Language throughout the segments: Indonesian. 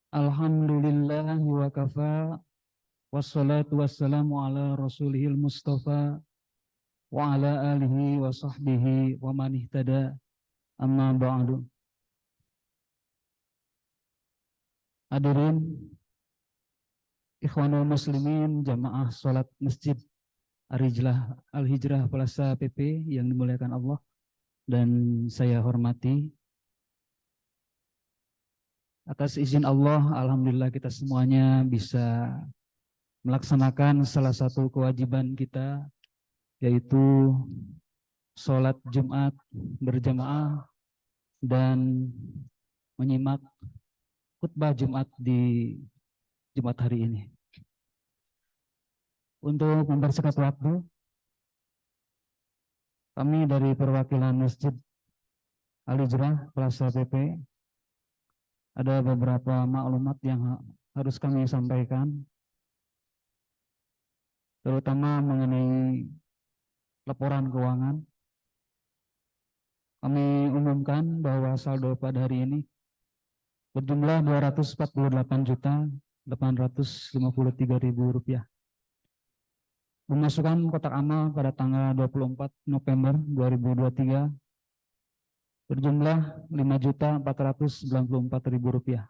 Alhamdulillah wa kafa wassalatu wassalamu ala rasulihil mustafa wa ala alihi wa sahbihi wa man ihtada amma ba'du. Hadirin ikhwanul muslimin jamaah salat masjid Al-Hijrah Plaza PP yang dimuliakan Allah dan saya hormati. Atas izin Allah, alhamdulillah kita semuanya bisa melaksanakan salah satu kewajiban kita, yaitu sholat Jumat berjamaah dan menyimak khutbah Jumat di Jumat hari ini. Untuk mempersingkat waktu, kami dari perwakilan Masjid Al-Hijrah Plaza PP ada beberapa maklumat yang harus kami sampaikan, terutama mengenai laporan keuangan. Kami umumkan bahwa saldo pada hari ini berjumlah Rp248.853.000. Pemasukan kotak amal pada tanggal 24 November 2023 berjumlah Rp5.494.000.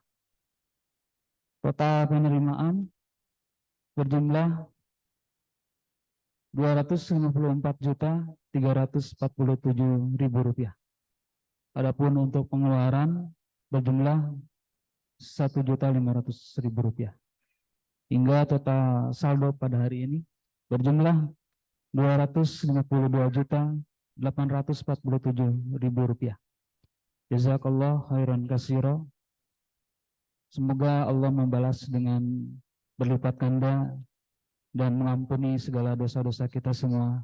Total penerimaan berjumlah Rp254.347.000. Adapun untuk pengeluaran berjumlah Rp1.500.000. Hingga total saldo pada hari ini berjumlah Rp252.847.000. Jazakallah khairan katsira. Semoga Allah membalas dengan berlipat ganda dan mengampuni segala dosa-dosa kita semua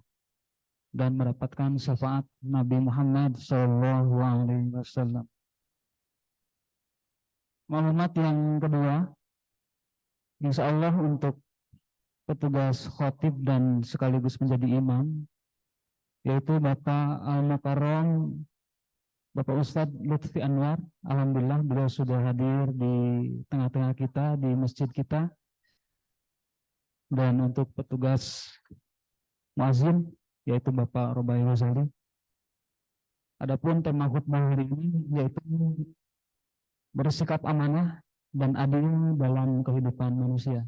dan mendapatkan syafaat Nabi Muhammad SAW. Maklumat yang kedua, insya Allah untuk petugas khotib dan sekaligus menjadi imam, yaitu Bapak Al-Mukarram Bapak Ustadz Lutfi Anwar. Alhamdulillah beliau sudah hadir di tengah-tengah kita, di masjid kita. Dan untuk petugas muazin, yaitu Bapak Robai Ghazali. Adapun tema khutbah hari ini yaitu bersikap amanah dan adil dalam kehidupan manusia.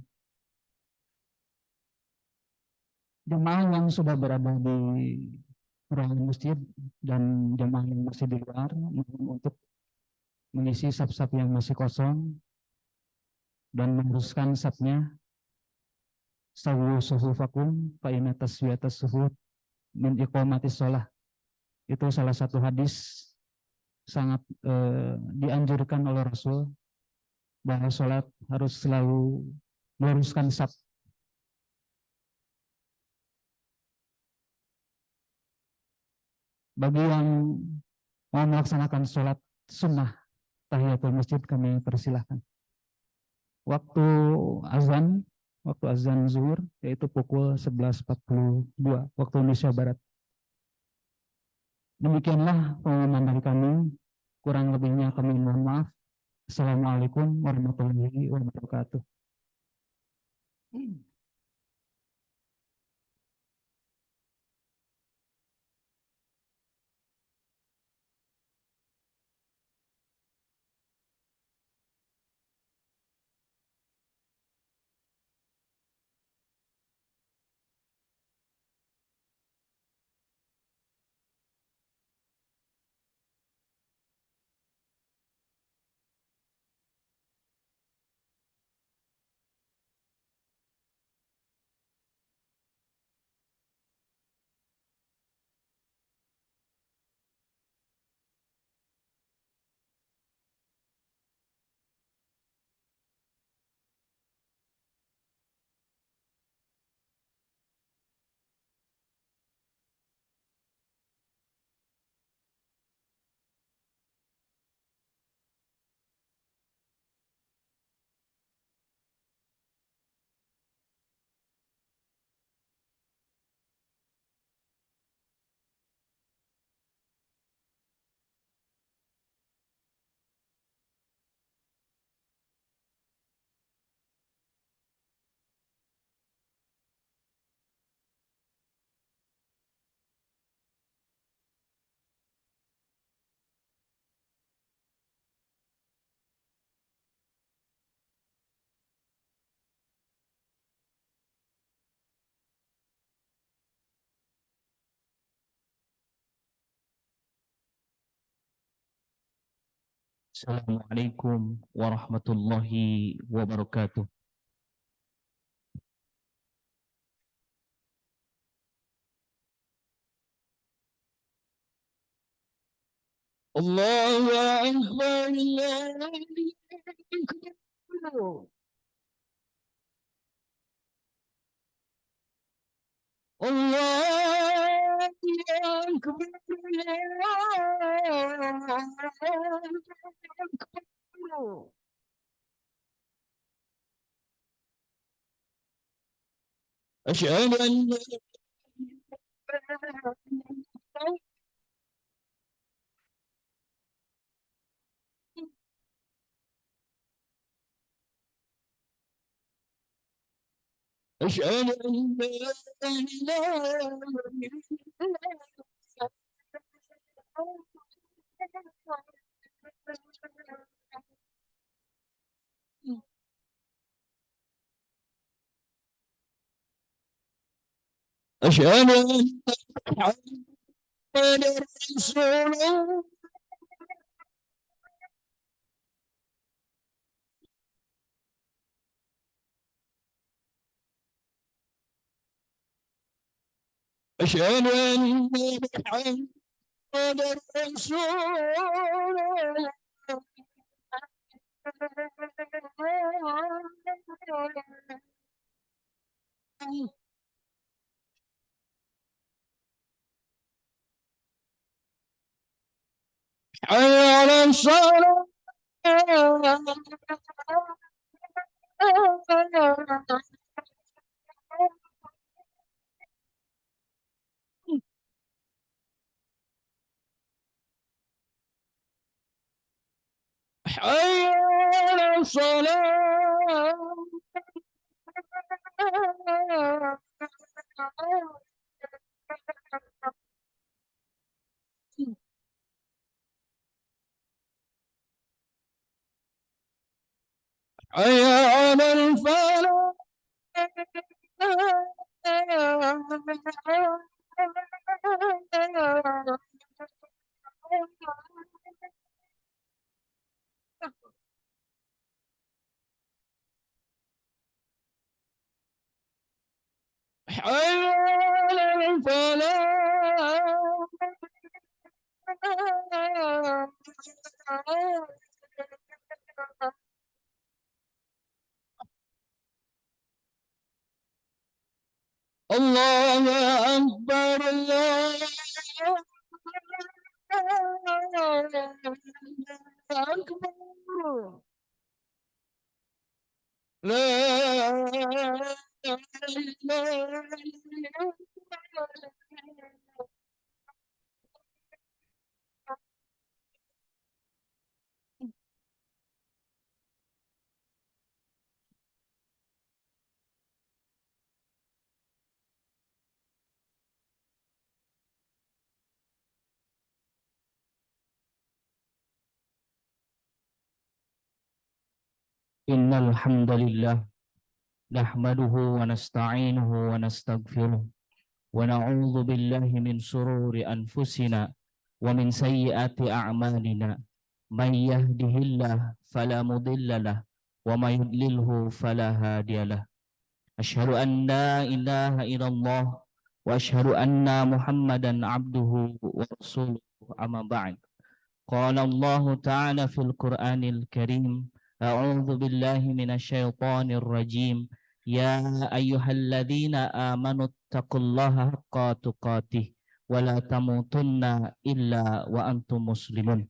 Jemaah yang sudah berada di ruangan masjid dan jemaah yang masih di luar, untuk mengisi saf-saf yang masih kosong dan meneruskan safnya. Sawu suhufakum fa inna taswiyatas suhuf min iqamatis shalah. Itu salah satu hadis sangat dianjurkan oleh Rasul, bahwa sholat harus selalu meluruskan saf. Bagi yang mau melaksanakan sholat sunnah tahiyatul masjid, kami persilahkan. Waktu azan, waktu azan zuhur yaitu pukul 11.42 waktu Indonesia Barat. Demikianlah pengumuman dari kami. Kurang lebihnya kami mohon maaf. Assalamualaikum warahmatullahi wabarakatuh. Assalamualaikum warahmatullahi wabarakatuh. Allahu Akbar, Allahu Akbar. Allahu Akbar, Allahu Akbar. أشهد أن لا أشهد أن لا إله إلا الله. أشهد أن محمدا رسول الله. أشهد أن محمدا رسول الله. حي على الصلاة. حي على الصلاة. حي على الفلاح. حي على الفلاح. الله أكبر، الله أكبر. لا إله إلا الله. Innal hamdalillah nahmaduhu wa nasta'inuhu wa nastaghfiruh wa na'udzu billahi min shururi anfusina wa min sayyiati a'malina. May yahdihillah fala mudhillalah wa may yudlilhu fala hadiyalah. Asyhadu an la ilaha illallah wa asyhadu anna Muhammadan abduhu wa rasuluhu, amma ba'd. Qala Allah Ta'ala fil Qur'anil Karim, A'udzu billahi minasyaitonir rajim. Ya ayyuhalladzina amanu taqullaha haqqa tuqatih wa la tamutunna illa wa antum muslimun.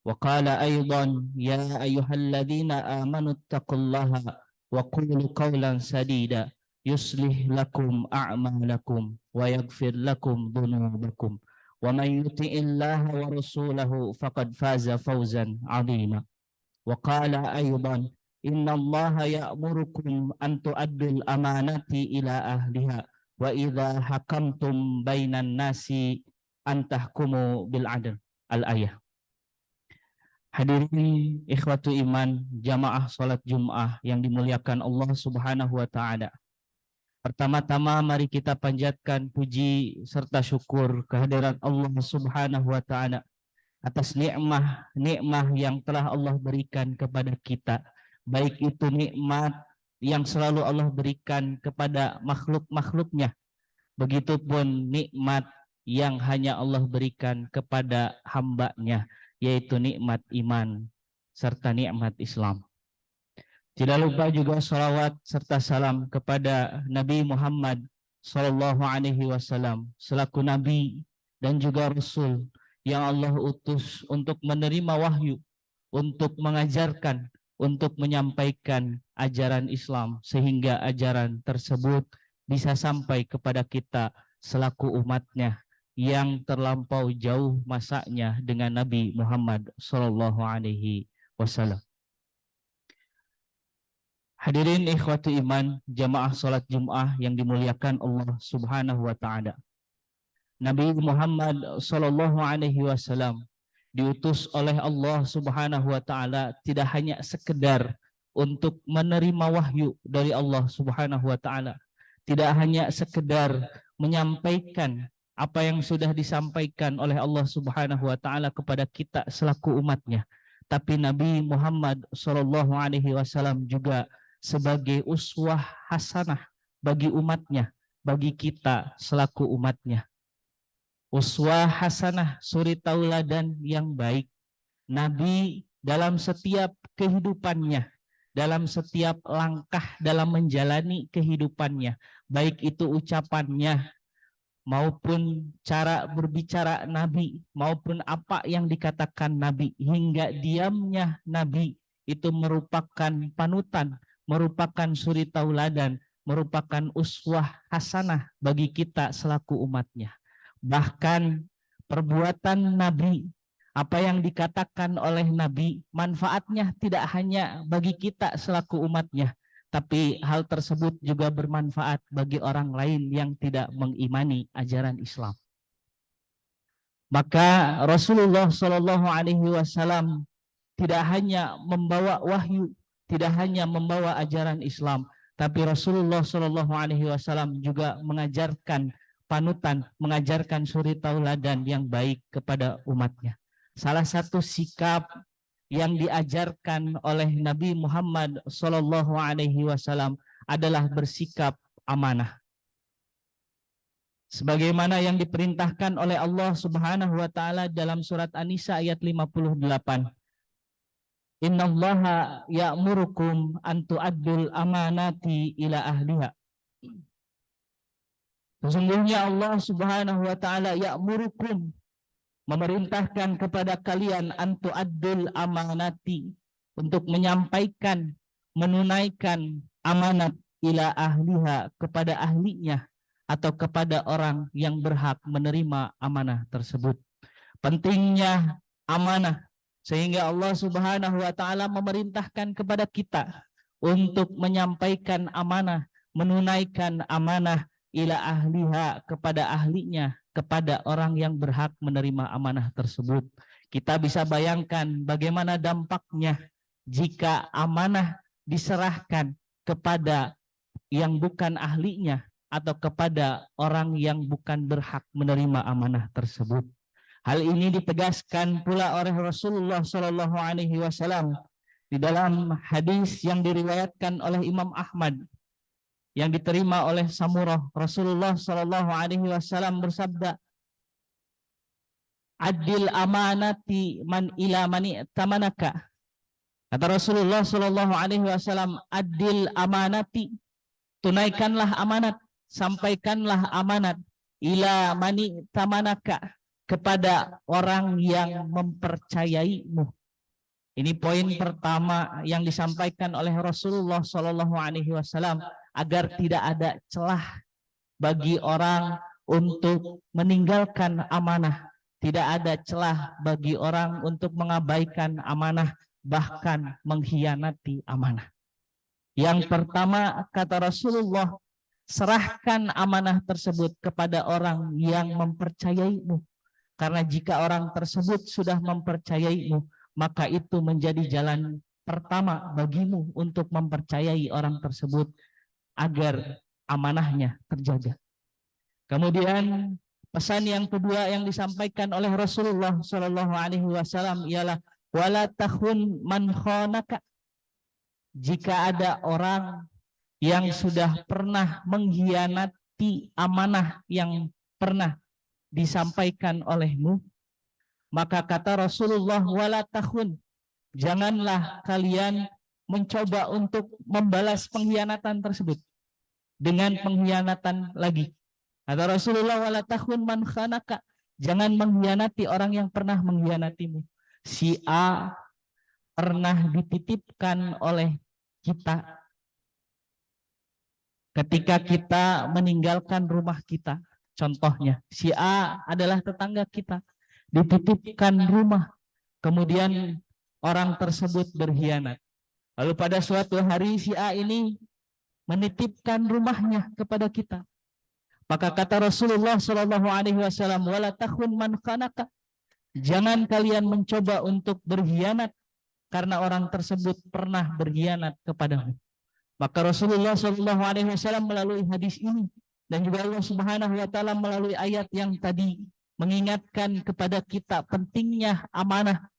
Wa qala aidan, ya ayyuhalladzina amanu taqullaha wa qulu qawlan sadida yuslih lakum a'malakum wa yaghfir lakum dhunubakum. Wa man yuti'illaha wa rasulahu faqad faza fawzan 'azima. Wa qala aydan, innallaha ya'murukum an tu'addul amanati ila ahliha wa idza hakamtum bainan nasi an tahkumu bil 'adl. Al-ayah. Hadirin ikhwatu iman, jamaah salat Jumat yang dimuliakan Allah Subhanahu wa taala. Pertama-tama mari kita panjatkan puji serta syukur kehadiran Allah Subhanahu wa taala atas nikmah yang telah Allah berikan kepada kita, baik itu nikmat yang selalu Allah berikan kepada makhluk-makhluknya, begitupun nikmat yang hanya Allah berikan kepada hamba-Nya, yaitu nikmat iman serta nikmat Islam. Tidak lupa juga salawat serta salam kepada Nabi Muhammad Sallallahu Alaihi Wasallam selaku Nabi dan juga Rasul yang Allah utus untuk menerima wahyu, untuk mengajarkan, untuk menyampaikan ajaran Islam, sehingga ajaran tersebut bisa sampai kepada kita selaku umatnya yang terlampau jauh masanya dengan Nabi Muhammad Sallallahu Alaihi Wasallam. Hadirin ikhwati iman, jamaah salat Jum'ah yang dimuliakan Allah Subhanahu wa taala. Nabi Muhammad sallallahu alaihi wasallam diutus oleh Allah Subhanahu wa taala tidak hanya sekedar untuk menerima wahyu dari Allah Subhanahu wa taala, tidak hanya sekedar menyampaikan apa yang sudah disampaikan oleh Allah Subhanahu wa taala kepada kita selaku umatnya, tapi Nabi Muhammad sallallahu alaihi wasallam juga sebagai uswah hasanah bagi umatnya, bagi kita selaku umatnya. Uswah hasanah, suri tauladan yang baik. Nabi dalam setiap kehidupannya, dalam setiap langkah dalam menjalani kehidupannya, baik itu ucapannya maupun cara berbicara Nabi, maupun apa yang dikatakan Nabi, hingga diamnya Nabi itu merupakan panutan, merupakan suri tauladan, merupakan uswah hasanah bagi kita selaku umatnya. Bahkan perbuatan Nabi, apa yang dikatakan oleh Nabi, manfaatnya tidak hanya bagi kita selaku umatnya, tapi hal tersebut juga bermanfaat bagi orang lain yang tidak mengimani ajaran Islam. Maka Rasulullah Shallallahu Alaihi Wasallam tidak hanya membawa wahyu, tidak hanya membawa ajaran Islam, tapi Rasulullah Shallallahu Alaihi Wasallam juga mengajarkan panutan, mengajarkan suri tauladan yang baik kepada umatnya. Salah satu sikap yang diajarkan oleh Nabi Muhammad Shallallahu Alaihi Wasallam adalah bersikap amanah. Sebagaimana yang diperintahkan oleh Allah Subhanahu wa taala dalam surat An-Nisa ayat 58. Innallaha ya'murukum an tu'addul amanati ila ahliha. Sesungguhnya Allah Subhanahu wa taala ya'murukum, memerintahkan kepada kalian an tu'addul amanati, untuk menyampaikan, menunaikan amanat ila ahliha, kepada ahlinya atau kepada orang yang berhak menerima amanah tersebut. Pentingnya amanah sehingga Allah Subhanahu wa taala memerintahkan kepada kita untuk menyampaikan amanah, menunaikan amanah ila ahliha, kepada ahlinya, kepada orang yang berhak menerima amanah tersebut. Kita bisa bayangkan bagaimana dampaknya jika amanah diserahkan kepada yang bukan ahlinya atau kepada orang yang bukan berhak menerima amanah tersebut. Hal ini ditegaskan pula oleh Rasulullah Shallallahu Alaihi Wasallam di dalam hadis yang diriwayatkan oleh Imam Ahmad yang diterima oleh Samurah. Rasulullah Shallallahu Alaihi Wasallam bersabda, "Adil amanati man ila mani tamanaka." Kata Rasulullah Shallallahu Alaihi Wasallam, adil amanati, tunaikanlah amanat, sampaikanlah amanat, ila mani tamanaka, kepada orang yang mempercayaimu. Ini poin pertama yang disampaikan oleh Rasulullah Shallallahu Alaihi Wasallam, agar tidak ada celah bagi orang untuk meninggalkan amanah, tidak ada celah bagi orang untuk mengabaikan amanah, bahkan mengkhianati amanah. Yang pertama, kata Rasulullah, serahkan amanah tersebut kepada orang yang mempercayaimu. Karena jika orang tersebut sudah mempercayaimu, maka itu menjadi jalan pertama bagimu untuk mempercayai orang tersebut agar amanahnya terjaga. Kemudian Pesan yang kedua yang disampaikan oleh Rasulullah Shallallahu Alaihi Wasallam ialah wala takhun man khonaka. Jika ada orang yang sudah pernah mengkhianati amanah yang pernah disampaikan olehmu, maka kata Rasulullah wala takhun, janganlah kalian mencoba untuk membalas pengkhianatan tersebut dengan pengkhianatan lagi. Kata Rasulullah wala takhun man khanaka, jangan mengkhianati orang yang pernah mengkhianatimu. Si A pernah dititipkan oleh kita ketika kita meninggalkan rumah kita. Contohnya, si A adalah tetangga kita, dititipkan rumah, kemudian orang tersebut berkhianat. Lalu pada suatu hari si A ini menitipkan rumahnya kepada kita. Maka kata Rasulullah Shallallahu Alaihi Wasallam, wala takhun man khanaka, jangan kalian mencoba untuk berkhianat karena orang tersebut pernah berkhianat kepadamu. Maka Rasulullah Shallallahu Alaihi Wasallam melalui hadis ini dan juga Allah Subhanahu Wa Taala melalui ayat yang tadi mengingatkan kepada kita pentingnya amanah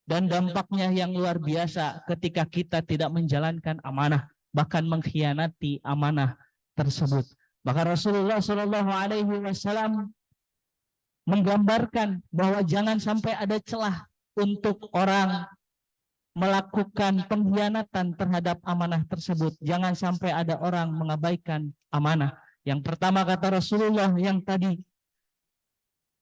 dan dampaknya yang luar biasa ketika kita tidak menjalankan amanah, bahkan mengkhianati amanah tersebut. Maka Rasulullah Shallallahu Alaihi Wasallam menggambarkan bahwa jangan sampai ada celah untuk orang melakukan pengkhianatan terhadap amanah tersebut. Jangan sampai ada orang mengabaikan amanah. Yang pertama kata Rasulullah yang tadi,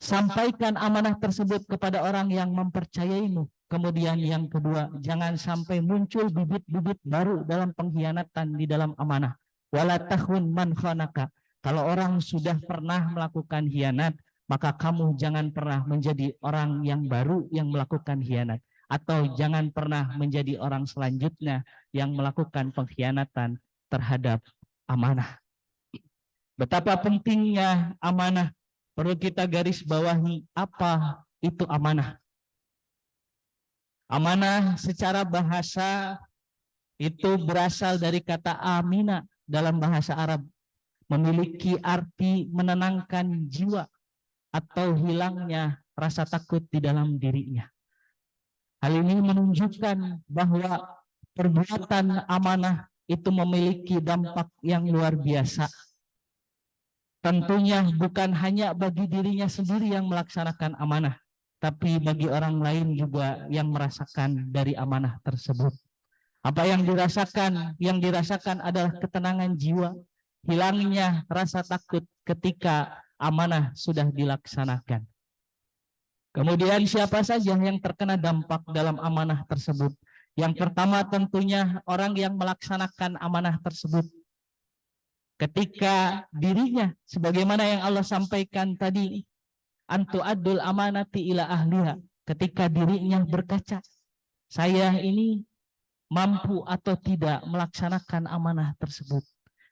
sampaikan amanah tersebut kepada orang yang mempercayaimu. Kemudian yang kedua, jangan sampai muncul bibit-bibit baru dalam pengkhianatan di dalam amanah. Wala takhun man khanaka. Kalau orang sudah pernah melakukan khianat, maka kamu jangan pernah menjadi orang yang baru yang melakukan khianat. Atau jangan pernah menjadi orang selanjutnya yang melakukan pengkhianatan terhadap amanah. Betapa pentingnya amanah. Perlu kita garis bawahi apa itu amanah. Amanah secara bahasa itu berasal dari kata amina dalam bahasa Arab. Memiliki arti menenangkan jiwa atau hilangnya rasa takut di dalam dirinya. Hal ini menunjukkan bahwa perbuatan amanah itu memiliki dampak yang luar biasa. Tentunya bukan hanya bagi dirinya sendiri yang melaksanakan amanah, tapi bagi orang lain juga yang merasakan dari amanah tersebut. Apa yang dirasakan? Yang dirasakan adalah ketenangan jiwa, hilangnya rasa takut ketika amanah sudah dilaksanakan. Kemudian siapa saja yang terkena dampak dalam amanah tersebut? Yang pertama tentunya orang yang melaksanakan amanah tersebut. Ketika dirinya, sebagaimana yang Allah sampaikan tadi, antu adul amanati ila ahliha. Ketika dirinya berkaca, saya ini mampu atau tidak melaksanakan amanah tersebut.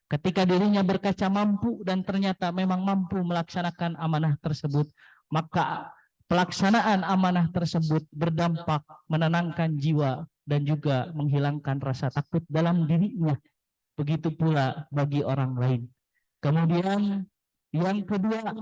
Ketika dirinya berkaca mampu dan ternyata memang mampu melaksanakan amanah tersebut, maka pelaksanaan amanah tersebut berdampak menenangkan jiwa dan juga menghilangkan rasa takut dalam dirinya. Begitu pula bagi orang lain. Kemudian yang kedua,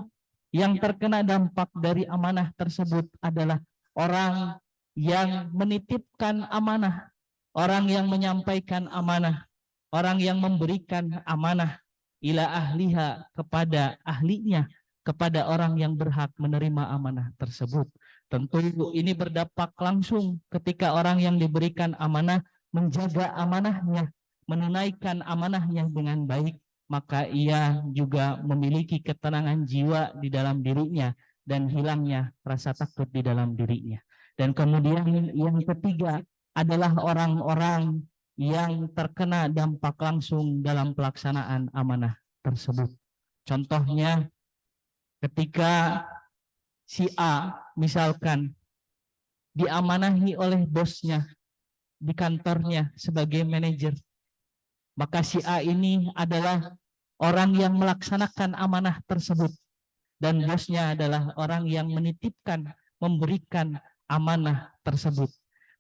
yang terkena dampak dari amanah tersebut adalah orang yang menitipkan amanah, orang yang menyampaikan amanah, orang yang memberikan amanah ila ahliha kepada ahlinya, kepada orang yang berhak menerima amanah tersebut. Tentu ini berdampak langsung ketika orang yang diberikan amanah menjaga amanahnya, menunaikan amanahnya dengan baik, maka ia juga memiliki ketenangan jiwa di dalam dirinya dan hilangnya rasa takut di dalam dirinya. Dan kemudian yang ketiga adalah orang-orang yang terkena dampak langsung dalam pelaksanaan amanah tersebut. Contohnya ketika si A misalkan diamanahi oleh bosnya di kantornya sebagai manajer, maka si A ini adalah orang yang melaksanakan amanah tersebut dan bosnya adalah orang yang menitipkan, memberikan amanah tersebut.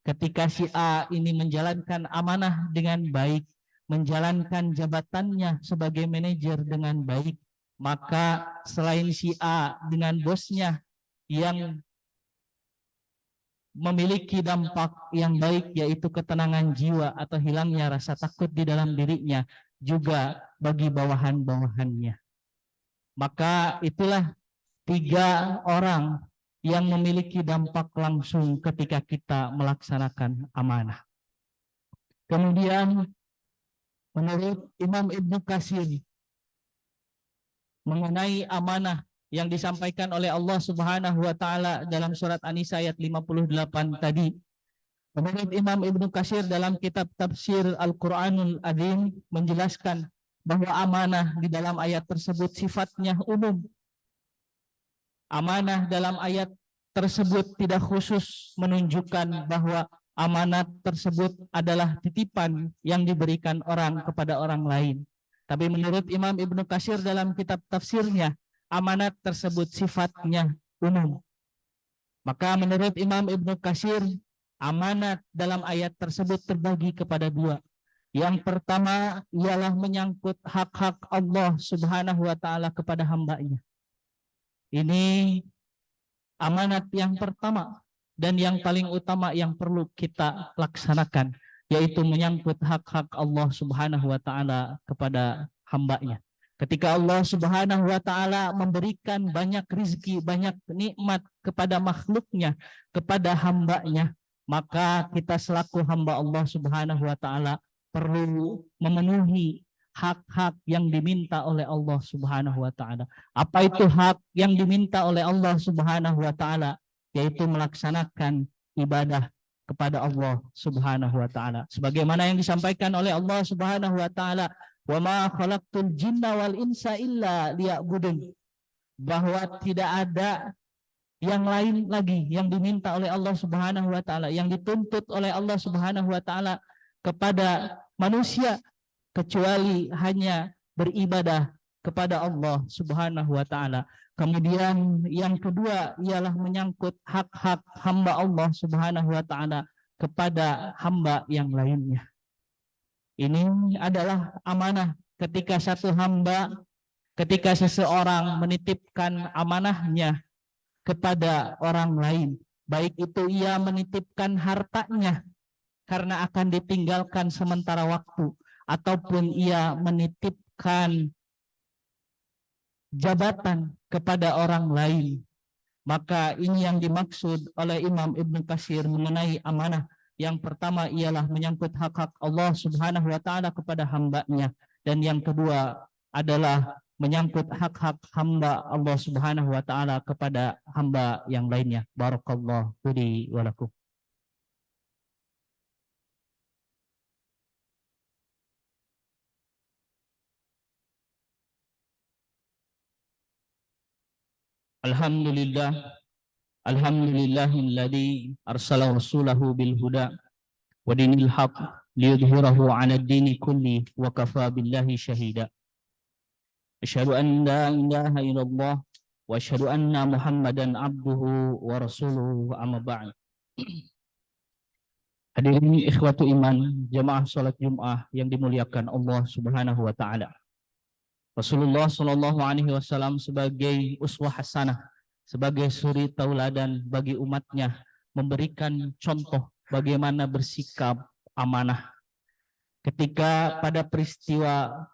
Ketika si A ini menjalankan amanah dengan baik, menjalankan jabatannya sebagai manajer dengan baik, maka selain si A dengan bosnya yang memiliki dampak yang baik, yaitu ketenangan jiwa atau hilangnya rasa takut di dalam dirinya, juga bagi bawahan-bawahannya. Maka itulah 3 orang yang memiliki dampak langsung ketika kita melaksanakan amanah. Kemudian menurut Imam Ibnu Katsir mengenai amanah yang disampaikan oleh Allah Subhanahu wa taala dalam surat An-Nisa ayat 58 tadi. Menurut Imam Ibnu Katsir dalam kitab tafsir Al-Qur'anul Azim menjelaskan bahwa amanah di dalam ayat tersebut sifatnya umum. Amanah dalam ayat tersebut tidak khusus menunjukkan bahwa amanat tersebut adalah titipan yang diberikan orang kepada orang lain. Tapi menurut Imam Ibnu Katsir dalam kitab tafsirnya, amanat tersebut sifatnya umum. Maka menurut Imam Ibnu Katsir, amanat dalam ayat tersebut terbagi kepada 2. Yang pertama ialah menyangkut hak-hak Allah Subhanahu wa taala kepada hambanya. Ini amanat yang pertama dan yang paling utama yang perlu kita laksanakan, yaitu menyangkut hak-hak Allah Subhanahu wa taala kepada hambanya. Ketika Allah Subhanahu wa taala memberikan banyak rizki, banyak nikmat kepada makhluknya, kepada hambanya, maka kita selaku hamba Allah Subhanahu wa taala perlu memenuhi hak-hak yang diminta oleh Allah Subhanahu wa taala. Apa itu hak yang diminta oleh Allah Subhanahu wa taala? Yaitu melaksanakan ibadah kepada Allah Subhanahu wa taala. Sebagaimana yang disampaikan oleh Allah Subhanahu wa taala, "Wa ma khalaqtul jinna wal insa illa liya'budun." Bahwa tidak ada yang lain lagi yang diminta oleh Allah Subhanahu wa taala, yang dituntut oleh Allah Subhanahu wa taala kepada manusia kecuali hanya beribadah kepada Allah Subhanahu wa taala. Kemudian yang kedua ialah menyangkut hak-hak hamba Allah Subhanahu wa taala kepada hamba yang lainnya. Ini adalah amanah ketika ketika seseorang menitipkan amanahnya kepada orang lain, baik itu ia menitipkan hartanya karena akan ditinggalkan sementara waktu, ataupun ia menitipkan jabatan kepada orang lain. Maka ini yang dimaksud oleh Imam Ibnu Katsir mengenai amanah. Yang pertama ialah menyangkut hak-hak Allah Subhanahu wa taala kepada hambanya, dan yang kedua adalah menyangkut hak-hak hamba Allah Subhanahu wa taala kepada hamba yang lainnya. Barakallahu li wa lakum. Alhamdulillah, alhamdulillahilladzi arsala rasulahu bil huda wa dinil haq liyudhhirahu 'ala ad-dini kulli wa kafa billahi syahida. Asyhadu an la ilaha illallah wa asyhadu anna Muhammadan abduhu wa rasuluhu, amma ba'd. Hadirin ikhwatu iman, jamaah salat Jumat yang dimuliakan Allah Subhanahu wa taala. Rasulullah Shallallahu Alaihi Wasallam sebagai uswah hasanah, sebagai suri tauladan bagi umatnya, memberikan contoh bagaimana bersikap amanah. Ketika pada peristiwa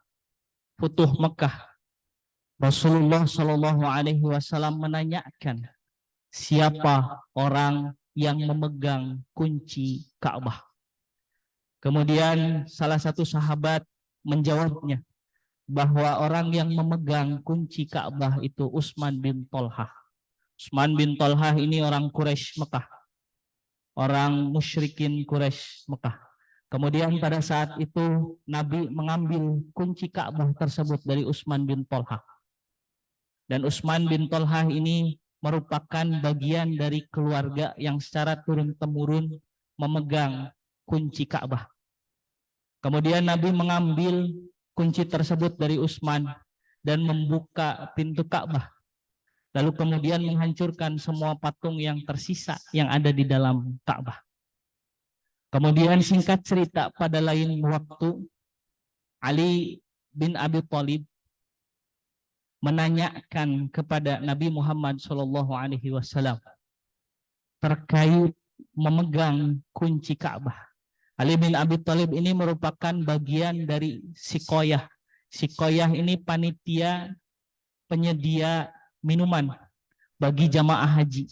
Futuh Mekah, Rasulullah Shallallahu Alaihi Wasallam menanyakan siapa orang yang memegang kunci Ka'bah. Kemudian salah satu sahabat menjawabnya bahwa orang yang memegang kunci Ka'bah itu Utsman bin Thalhah. Utsman bin Thalhah ini orang Quraisy Mekah, orang musyrikin Quraisy Mekah. Kemudian pada saat itu Nabi mengambil kunci Ka'bah tersebut dari Utsman bin Thalhah. Dan Utsman bin Thalhah ini merupakan bagian dari keluarga yang secara turun-temurun memegang kunci Ka'bah. Kemudian Nabi mengambil kunci tersebut dari Utsman dan membuka pintu Ka'bah. Lalu kemudian menghancurkan semua patung yang tersisa yang ada di dalam Ka'bah. Kemudian singkat cerita, pada lain waktu Ali bin Abi Thalib menanyakan kepada Nabi Muhammad SAW terkait memegang kunci Ka'bah. Ali bin Abi Thalib ini merupakan bagian dari Sikoyah. Sikoyah ini panitia penyedia minuman bagi jamaah haji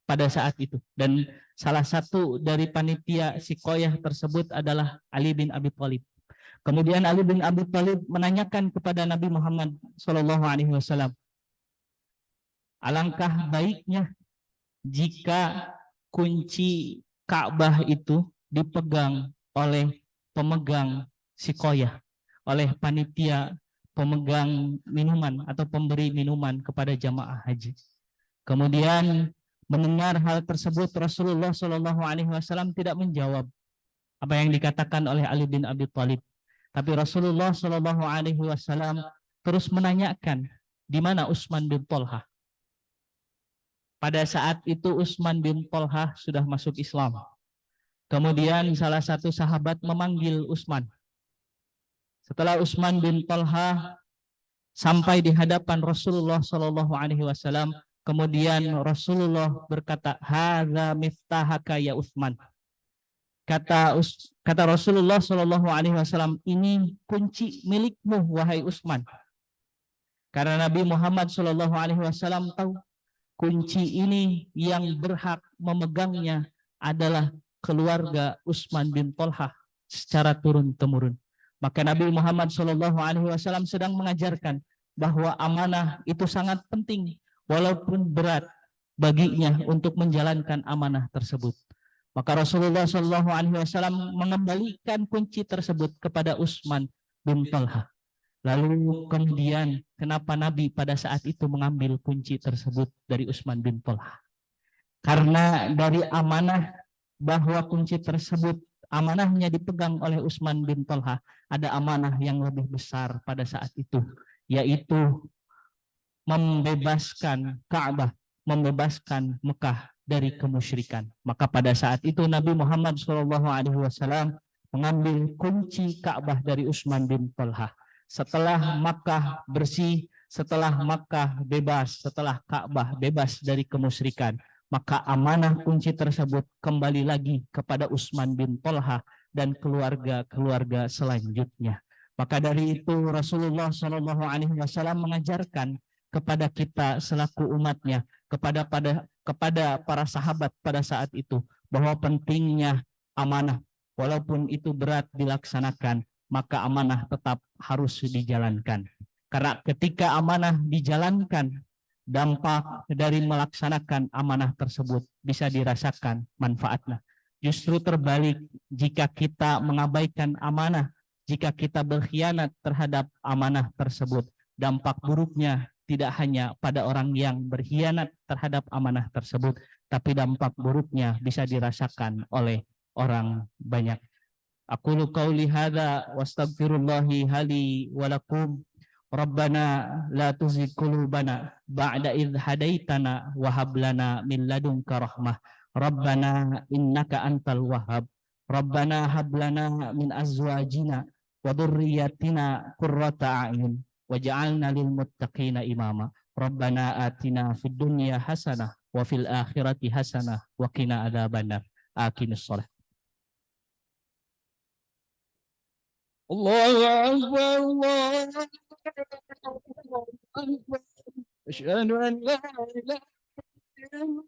pada saat itu. Dan salah satu dari panitia Sikoyah tersebut adalah Ali bin Abi Thalib. Kemudian Ali bin Abi Thalib menanyakan kepada Nabi Muhammad SAW, alangkah baiknya jika kunci Ka'bah itu dipegang oleh pemegang Sikoyah, oleh panitia pemegang minuman atau pemberi minuman kepada jamaah haji. Kemudian mendengar hal tersebut, Rasulullah SAW tidak menjawab apa yang dikatakan oleh Ali bin Abi Thalib. Tapi Rasulullah SAW terus menanyakan, di mana Utsman bin Thalhah? Pada saat itu Utsman bin Thalhah sudah masuk Islam. Kemudian salah satu sahabat memanggil Utsman. Setelah Utsman bin Thalhah sampai di hadapan Rasulullah SAW, kemudian Rasulullah berkata, "Hadza miftahaka ya Utsman." Kata Rasulullah SAW, ini kunci milikmu wahai Utsman. Karena Nabi Muhammad SAW tahu kunci ini yang berhak memegangnya adalah keluarga Utsman bin Thalhah secara turun-temurun. Maka Nabi Muhammad SAW sedang mengajarkan bahwa amanah itu sangat penting walaupun berat baginya untuk menjalankan amanah tersebut. Maka Rasulullah SAW mengembalikan kunci tersebut kepada Utsman bin Thalhah. Lalu kemudian kenapa Nabi pada saat itu mengambil kunci tersebut dari Utsman bin Thalhah? Karena dari amanah bahwa kunci tersebut amanahnya dipegang oleh Utsman bin Thalhah, ada amanah yang lebih besar pada saat itu, yaitu membebaskan Ka'bah, membebaskan Mekah dari kemusyrikan. Maka pada saat itu Nabi Muhammad SAW mengambil kunci Ka'bah dari Utsman bin Thalhah. Setelah Makkah bersih, setelah Makkah bebas, setelah Ka'bah bebas dari kemusyrikan, maka amanah kunci tersebut kembali lagi kepada Utsman bin Thalhah dan keluarga-keluarga selanjutnya. Maka dari itu Rasulullah SAW mengajarkan kepada kita selaku umatnya, kepada para sahabat pada saat itu, bahwa pentingnya amanah, walaupun itu berat dilaksanakan, maka amanah tetap harus dijalankan. Karena ketika amanah dijalankan, dampak dari melaksanakan amanah tersebut bisa dirasakan manfaatnya. Justru terbalik, jika kita mengabaikan amanah, jika kita berkhianat terhadap amanah tersebut, dampak buruknya tidak hanya pada orang yang berkhianat terhadap amanah tersebut, tapi dampak buruknya bisa dirasakan oleh orang banyak. Aqulu qauli hadza wastaghfirullahi hali wa lakum. Rabbana la tuzigh qulubana ba'da idh hadaitana wa hab lana min ladunka rahmah. Rabbana innaka antal wahhab. Rabbana hab lana min azwajina wa dhurriyyatina qurrata a'yun waj'alna lil muttaqina imama. Rabbana atina fid dunya hasanah wa fil akhirati hasanah wa qina adzabannar. Aqimus shalah. Allahu akbar, Allahu akbar. Asyhadu an la ilaha illallah.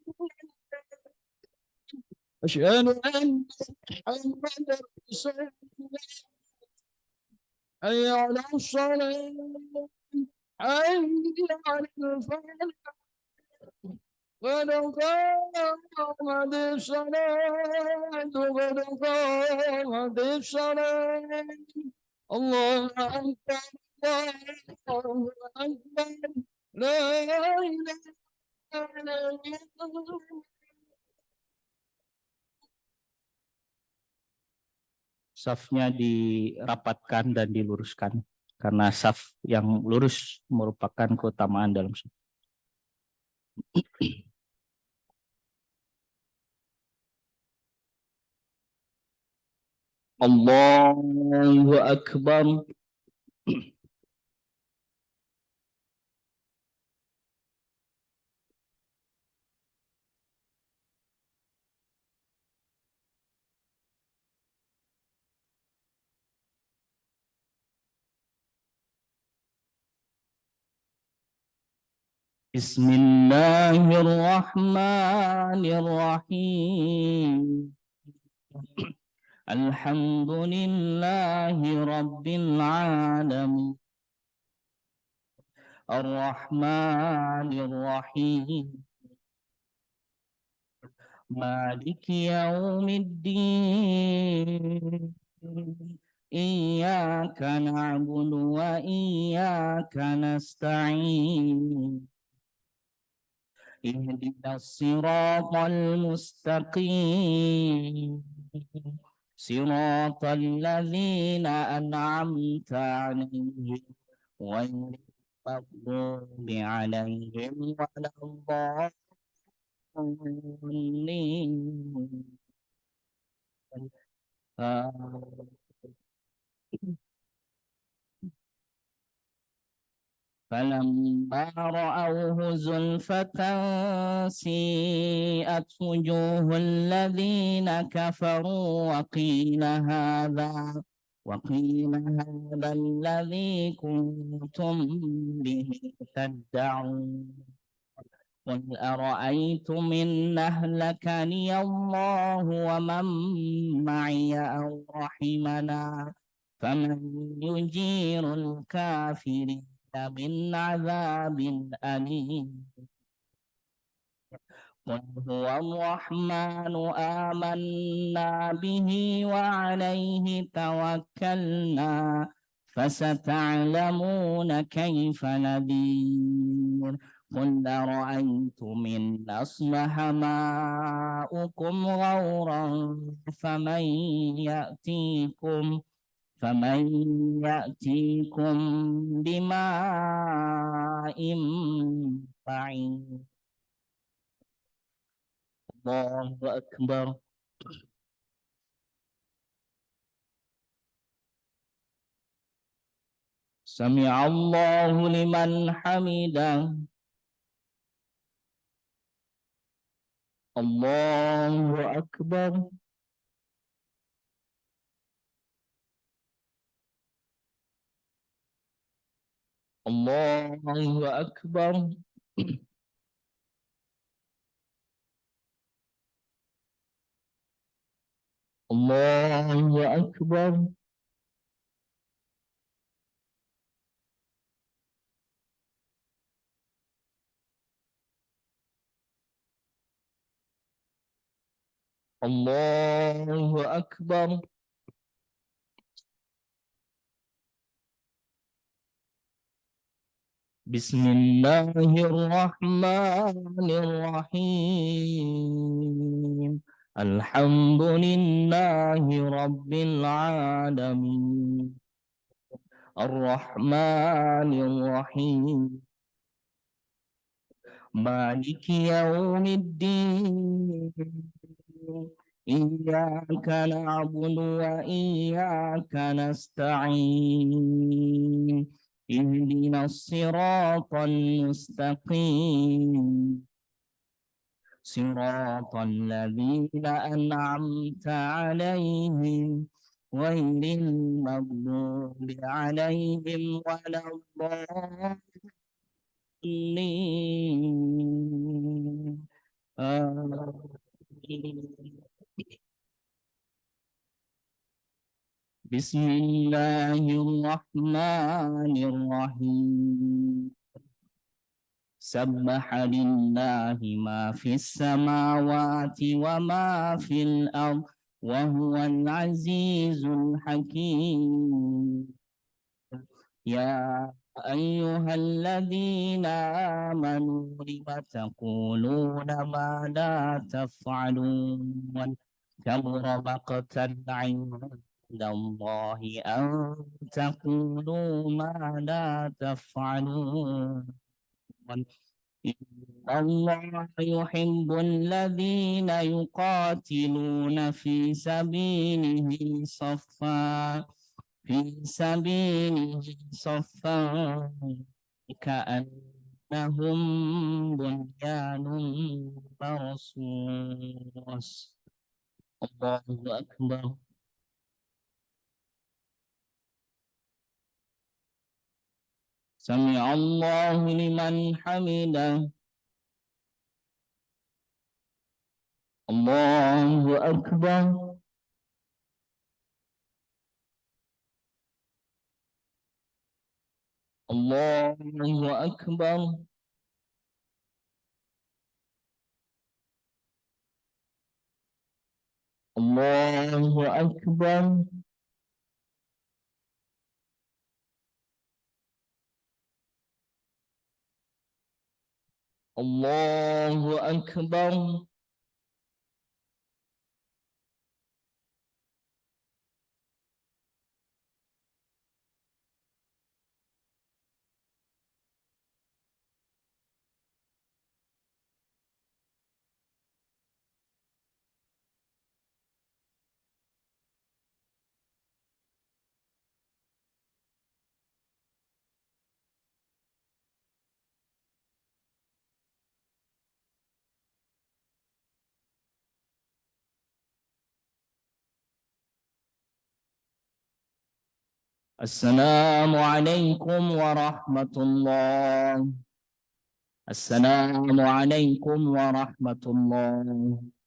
Asyhadu anna Muhammadar Rasulullah. Hayya 'alas shalah. Hayya 'alal falah. قد قامت الصلاة قد قامت الصلاة الله أكبر الله أكبر لا إله إلا الله. Safnya dirapatkan dan diluruskan karena saf yang lurus merupakan keutamaan dalam saf. Allahu Akbar. بسم الله الرحمن الرحيم الحمد لله رب العالمين الرحمن الرحيم مالك يوم الدين إياك نعبد وإياك نستعين اهدنا الصراط المستقيم صراط الذين أنعمت عليهم غير المغضوب عليهم ولا الضالين فلما رأوه زلفة سيئت وجوه الذين كفروا وقيل هذا الذي كنتم به تدعون قل أرأيتم إن أهلكني الله ومن معي أو رحمنا فمن يجير الكافرين من عذاب أليم قل هو الرحمن آمنا به وعليه توكلنا فستعلمون كيف نذير قل أرأيتم إن أصبح ماؤكم غورا فمن يأتيكم بماء معين الله أكبر سمع الله لمن حمده الله أكبر الله أكبر الله أكبر الله أكبر بسم الله الرحمن الرحيم الحمد لله رب العالمين الرحمن الرحيم مالك يوم الدين إياك نعبد وإياك نستعين اهدنا الصراط المستقيم صراط الذين أنعمت عليهم غير المغضوب عليهم ولا الضالين آمين بسم الله الرحمن الرحيم سبح لله ما في السماوات وما في الأرض وهو العزيز الحكيم يا أيها الذين آمنوا لم تقولون ما لا تفعلون كبر مقتا عند الله أن تقولوا ما لا تفعلون إن الله يحب الذين يقاتلون في سبيله صفا كأنهم بنيان مرصوص الله أكبر سمع الله لمن حمده. الله أكبر. الله أكبر. الله أكبر. الله أكبر. السلام عليكم ورحمة الله. السلام عليكم ورحمة الله.